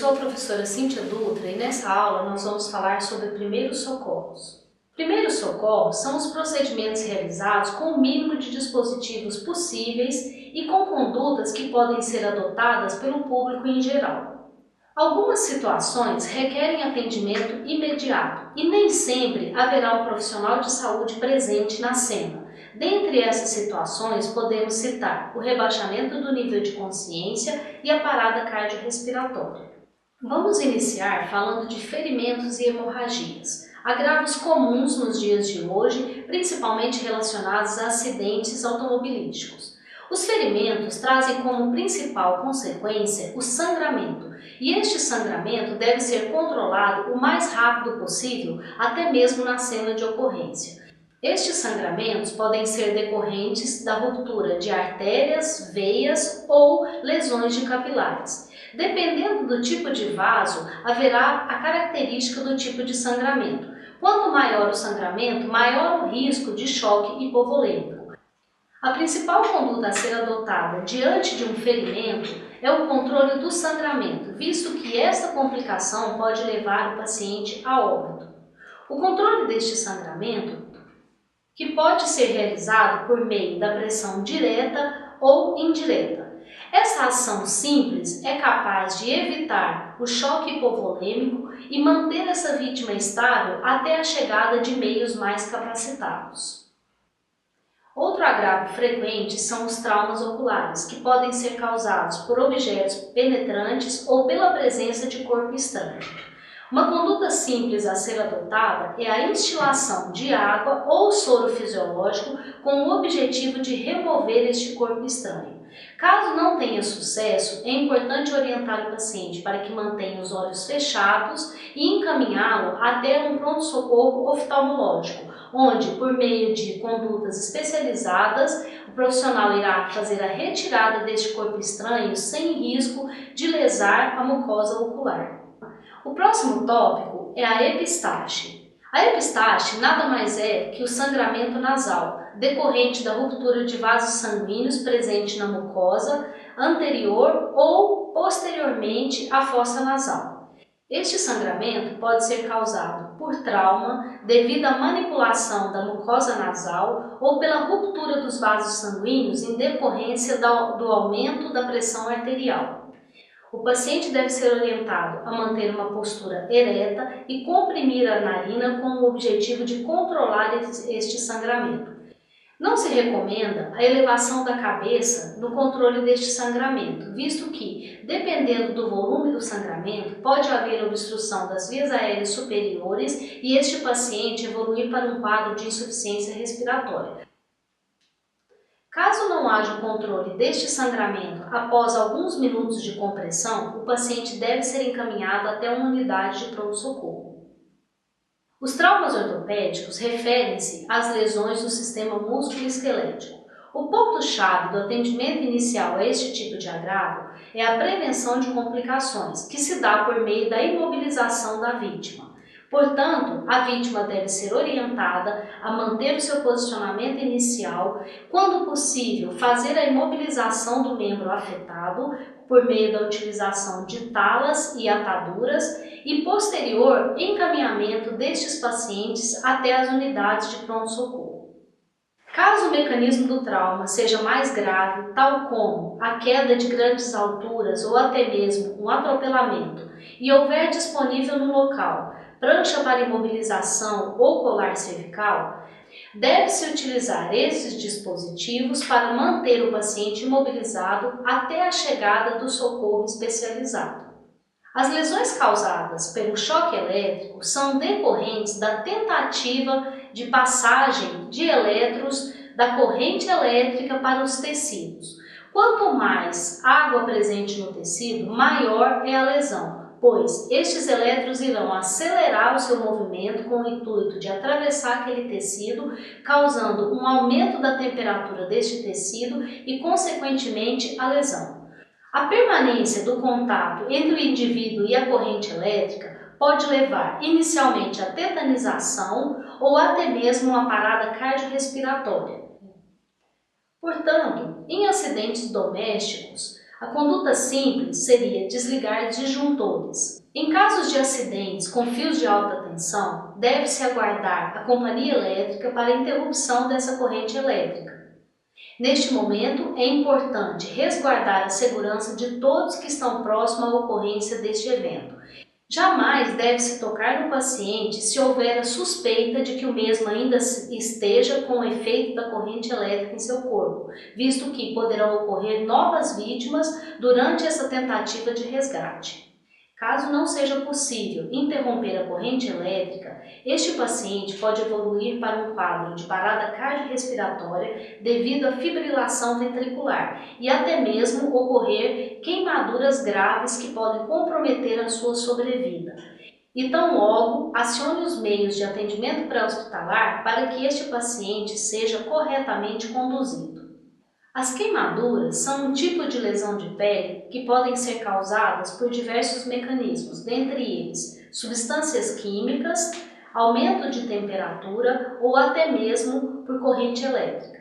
sou a professora Cíntia Dutra e nessa aula nós vamos falar sobre primeiros socorros. Primeiros socorros são os procedimentos realizados com o mínimo de dispositivos possíveis e com condutas que podem ser adotadas pelo público em geral. Algumas situações requerem atendimento imediato e nem sempre haverá um profissional de saúde presente na cena. Dentre essas situações, podemos citar o rebaixamento do nível de consciência e a parada cardiorrespiratória. Vamos iniciar falando de ferimentos e hemorragias, agravos comuns nos dias de hoje, principalmente relacionados a acidentes automobilísticos. Os ferimentos trazem como principal consequência o sangramento, e este sangramento deve ser controlado o mais rápido possível, até mesmo na cena de ocorrência. Estes sangramentos podem ser decorrentes da ruptura de artérias, veias ou lesões de capilares. Dependendo do tipo de vaso, haverá a característica do tipo de sangramento. Quanto maior o sangramento, maior o risco de choque hipovolêmico. A principal conduta a ser adotada diante de um ferimento é o controle do sangramento, visto que esta complicação pode levar o paciente a óbito. O controle deste sangramento, que pode ser realizado por meio da pressão direta ou indireta. Essa ação simples é capaz de evitar o choque hipovolêmico e manter essa vítima estável até a chegada de meios mais capacitados. Outro agravo frequente são os traumas oculares, que podem ser causados por objetos penetrantes ou pela presença de corpo estranho. Uma conduta simples a ser adotada é a instilação de água ou soro fisiológico com o objetivo de remover este corpo estranho. Caso não tenha sucesso, é importante orientar o paciente para que mantenha os olhos fechados e encaminhá-lo até um pronto-socorro oftalmológico, onde, por meio de condutas especializadas, o profissional irá fazer a retirada deste corpo estranho sem risco de lesar a mucosa ocular. O próximo tópico é a epistaxe. A epistaxe nada mais é que o sangramento nasal, decorrente da ruptura de vasos sanguíneos presente na mucosa anterior ou posteriormente à fossa nasal. Este sangramento pode ser causado por trauma, devido à manipulação da mucosa nasal ou pela ruptura dos vasos sanguíneos em decorrência do aumento da pressão arterial. O paciente deve ser orientado a manter uma postura ereta e comprimir a narina com o objetivo de controlar este sangramento. Não se recomenda a elevação da cabeça no controle deste sangramento, visto que, dependendo do volume do sangramento, pode haver obstrução das vias aéreas superiores e este paciente evoluir para um quadro de insuficiência respiratória. Caso não haja o controle deste sangramento após alguns minutos de compressão, o paciente deve ser encaminhado até uma unidade de pronto-socorro. Os traumas ortopédicos referem-se às lesões do sistema músculo-esquelético. O ponto-chave do atendimento inicial a este tipo de agravo é a prevenção de complicações, que se dá por meio da imobilização da vítima. Portanto, a vítima deve ser orientada a manter o seu posicionamento inicial, quando possível, fazer a imobilização do membro afetado por meio da utilização de talas e ataduras e posterior encaminhamento destes pacientes até as unidades de pronto-socorro. Caso o mecanismo do trauma seja mais grave, tal como a queda de grandes alturas ou até mesmo um atropelamento, e houver disponível no local prancha para imobilização ou colar cervical, deve-se utilizar esses dispositivos para manter o paciente imobilizado até a chegada do socorro especializado. As lesões causadas pelo choque elétrico são decorrentes da tentativa de passagem de elétrons da corrente elétrica para os tecidos. Quanto mais água presente no tecido, maior é a lesão, pois estes elétrons irão acelerar o seu movimento com o intuito de atravessar aquele tecido, causando um aumento da temperatura deste tecido e, consequentemente, a lesão. A permanência do contato entre o indivíduo e a corrente elétrica pode levar inicialmente à tetanização ou até mesmo uma parada cardiorrespiratória. Portanto, em acidentes domésticos, A conduta simples seria desligar disjuntores. Em casos de acidentes com fios de alta tensão, deve-se aguardar a companhia elétrica para a interrupção dessa corrente elétrica. Neste momento, é importante resguardar a segurança de todos que estão próximos à ocorrência deste evento. Jamais deve-se tocar no paciente se houver a suspeita de que o mesmo ainda esteja com o efeito da corrente elétrica em seu corpo, visto que poderão ocorrer novas vítimas durante essa tentativa de resgate. Caso não seja possível interromper a corrente elétrica, este paciente pode evoluir para um quadro de parada cardiorrespiratória devido à fibrilação ventricular e até mesmo ocorrer queimaduras graves que podem comprometer a sua sobrevida. E tão logo acione os meios de atendimento pré-hospitalar para que este paciente seja corretamente conduzido. As queimaduras são um tipo de lesão de pele que podem ser causadas por diversos mecanismos, dentre eles substâncias químicas, aumento de temperatura ou até mesmo por corrente elétrica.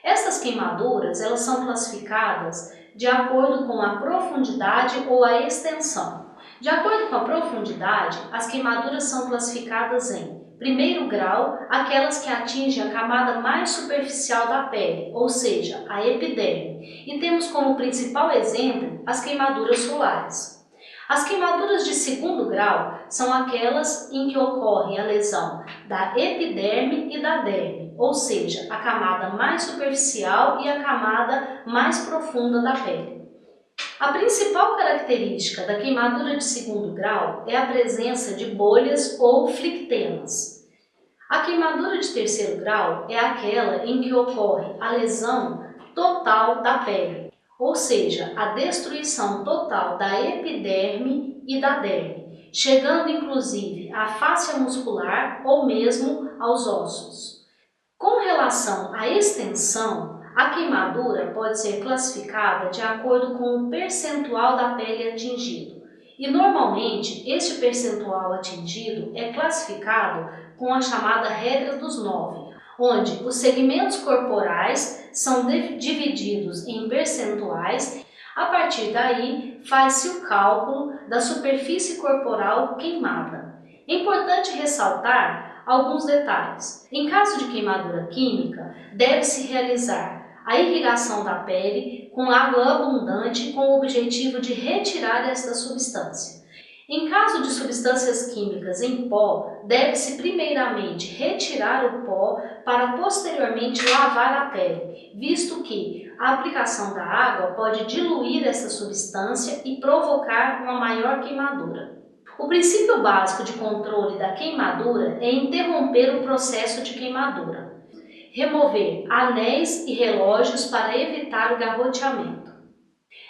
Essas queimaduras elas são classificadas de acordo com a profundidade ou a extensão. De acordo com a profundidade, as queimaduras são classificadas em primeiro grau, aquelas que atingem a camada mais superficial da pele, ou seja, a epiderme, e temos como principal exemplo as queimaduras solares. As queimaduras de segundo grau são aquelas em que ocorre a lesão da epiderme e da derme, ou seja, a camada mais superficial e a camada mais profunda da pele. A principal característica da queimadura de segundo grau é a presença de bolhas ou flictemas. A queimadura de terceiro grau é aquela em que ocorre a lesão total da pele, ou seja, a destruição total da epiderme e da derme, chegando inclusive à fáscia muscular ou mesmo aos ossos. Com relação à extensão, a queimadura pode ser classificada de acordo com o percentual da pele atingido. E normalmente este percentual atingido é classificado com a chamada regra dos 9, onde os segmentos corporais são divididos em percentuais. A partir daí, faz-se o cálculo da superfície corporal queimada. É importante ressaltar alguns detalhes. Em caso de queimadura química, deve-se realizar a irrigação da pele com água abundante com o objetivo de retirar esta substância. Em caso de substâncias químicas em pó, deve-se primeiramente retirar o pó para posteriormente lavar a pele, visto que a aplicação da água pode diluir essa substância e provocar uma maior queimadura. O princípio básico de controle da queimadura é interromper o processo de queimadura. Remover anéis e relógios para evitar o garroteamento.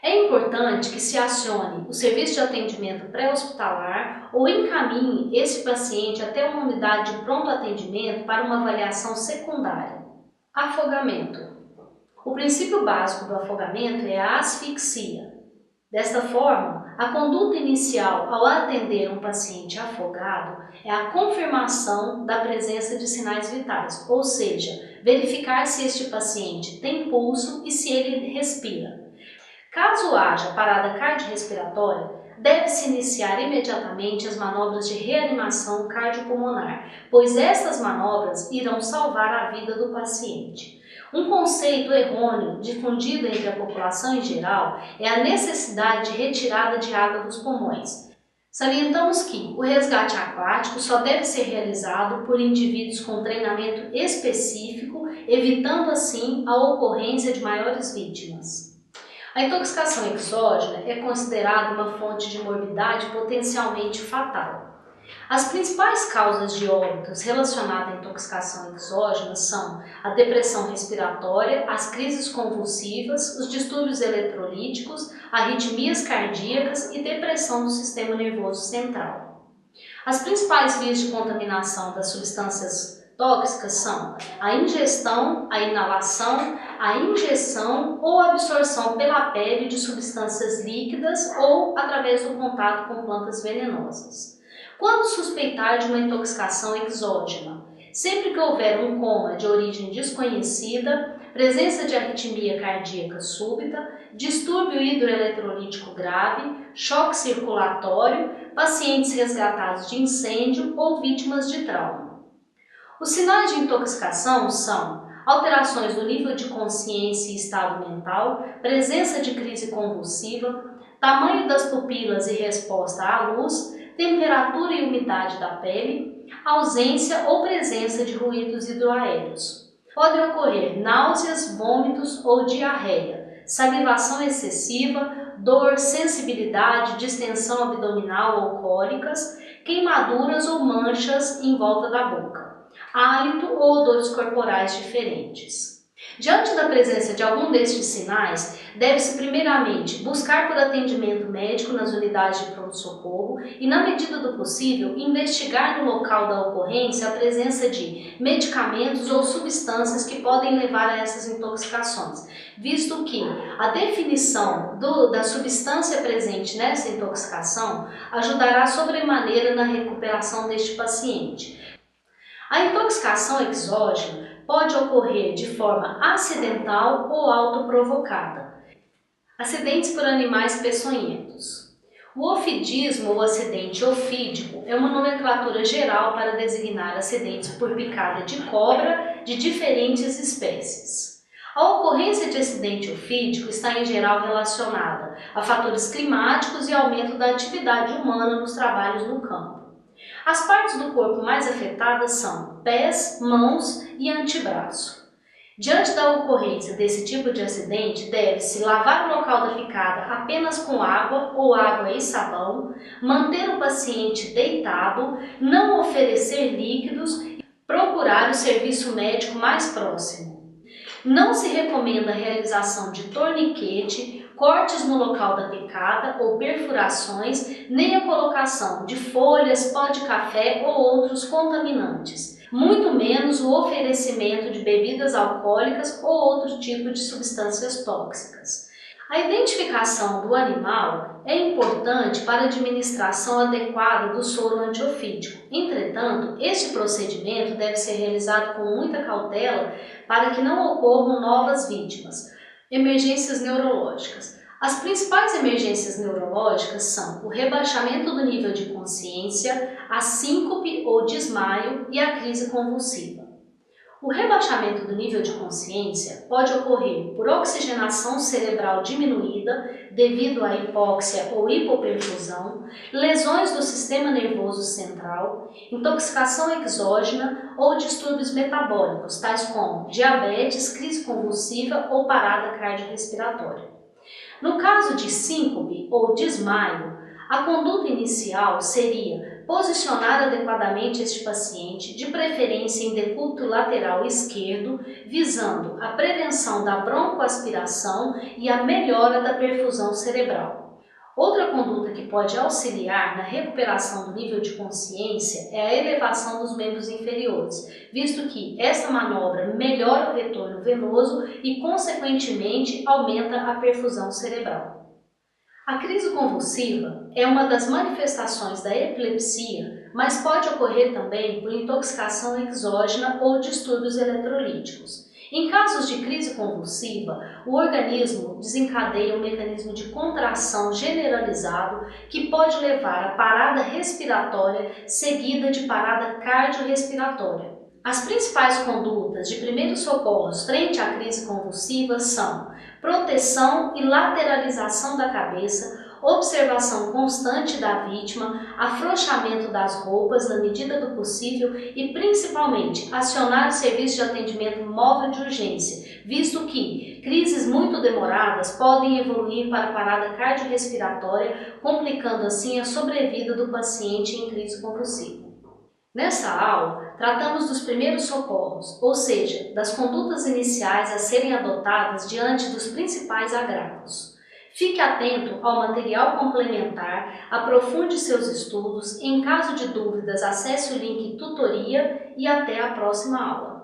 É importante que se acione o serviço de atendimento pré-hospitalar ou encaminhe esse paciente até uma unidade de pronto atendimento para uma avaliação secundária. Afogamento. O princípio básico do afogamento é a asfixia. Desta forma, a conduta inicial ao atender um paciente afogado é a confirmação da presença de sinais vitais, ou seja, verificar se este paciente tem pulso e se ele respira. Caso haja parada cardiorrespiratória, deve-se iniciar imediatamente as manobras de reanimação cardiopulmonar, pois estas manobras irão salvar a vida do paciente. Um conceito errôneo difundido entre a população em geral é a necessidade de retirada de água dos pulmões. Salientamos que o resgate aquático só deve ser realizado por indivíduos com treinamento específico, evitando assim a ocorrência de maiores vítimas. A intoxicação exógena é considerada uma fonte de morbidade potencialmente fatal. As principais causas de óbitos relacionadas à intoxicação exógena são a depressão respiratória, as crises convulsivas, os distúrbios eletrolíticos, arritmias cardíacas e depressão do sistema nervoso central. As principais vias de contaminação das substâncias tóxicas são a ingestão, a inalação, a injeção ou absorção pela pele de substâncias líquidas ou através do contato com plantas venenosas. Quando suspeitar de uma intoxicação exógena, sempre que houver um coma de origem desconhecida, presença de arritmia cardíaca súbita, distúrbio hidroeletrolítico grave, choque circulatório, pacientes resgatados de incêndio ou vítimas de trauma. Os sinais de intoxicação são alterações do nível de consciência e estado mental, presença de crise convulsiva, tamanho das pupilas e resposta à luz, temperatura e umidade da pele, ausência ou presença de ruídos hidroaéreos. Podem ocorrer náuseas, vômitos ou diarreia, salivação excessiva, dor, sensibilidade, distensão abdominal ou cólicas, queimaduras ou manchas em volta da boca, hálito ou odores corporais diferentes. Diante da presença de algum destes sinais, deve-se primeiramente buscar por atendimento médico nas unidades de pronto-socorro e, na medida do possível, investigar no local da ocorrência a presença de medicamentos ou substâncias que podem levar a essas intoxicações, visto que a definição da substância presente nessa intoxicação ajudará sobremaneira na recuperação deste paciente. A intoxicação exógena pode ocorrer de forma acidental ou autoprovocada. Acidentes por animais peçonhentos. O ofidismo ou acidente ofídico é uma nomenclatura geral para designar acidentes por picada de cobra de diferentes espécies. A ocorrência de acidente ofídico está em geral relacionada a fatores climáticos e aumento da atividade humana nos trabalhos no campo. As partes do corpo mais afetadas são pés, mãos e antebraço. Diante da ocorrência desse tipo de acidente, deve-se lavar o local da picada apenas com água ou água e sabão, manter o paciente deitado, não oferecer líquidos e procurar o serviço médico mais próximo. Não se recomenda a realização de torniquete, cortes no local da picada ou perfurações, nem a colocação de folhas, pó de café ou outros contaminantes, muito menos o oferecimento de bebidas alcoólicas ou outro tipo de substâncias tóxicas. A identificação do animal é importante para a administração adequada do soro antiofídico. Entretanto, este procedimento deve ser realizado com muita cautela para que não ocorram novas vítimas. Emergências neurológicas. As principais emergências neurológicas são o rebaixamento do nível de consciência, a síncope ou desmaio e a crise convulsiva. O rebaixamento do nível de consciência pode ocorrer por oxigenação cerebral diminuída devido à hipóxia ou hipoperfusão, lesões do sistema nervoso central, intoxicação exógena ou distúrbios metabólicos, tais como diabetes, crise convulsiva ou parada cardiorrespiratória. No caso de síncope ou desmaio, a conduta inicial seria posicionar adequadamente este paciente, de preferência em decúbito lateral esquerdo, visando a prevenção da broncoaspiração e a melhora da perfusão cerebral. Outra conduta que pode auxiliar na recuperação do nível de consciência é a elevação dos membros inferiores, visto que esta manobra melhora o retorno venoso e, consequentemente, aumenta a perfusão cerebral. A crise convulsiva é uma das manifestações da epilepsia, mas pode ocorrer também por intoxicação exógena ou distúrbios eletrolíticos. Em casos de crise convulsiva, o organismo desencadeia um mecanismo de contração generalizado que pode levar a parada respiratória seguida de parada cardiorrespiratória. As principais condutas de primeiros socorros frente à crise convulsiva são proteção e lateralização da cabeça, observação constante da vítima, afrouxamento das roupas na medida do possível e, principalmente, acionar o serviço de atendimento móvel de urgência, visto que crises muito demoradas podem evoluir para parada cardiorrespiratória, complicando assim a sobrevida do paciente em crise convulsiva. Nessa aula, tratamos dos primeiros socorros, ou seja, das condutas iniciais a serem adotadas diante dos principais agravos. Fique atento ao material complementar, aprofunde seus estudos, em caso de dúvidas acesse o link tutoria e até a próxima aula.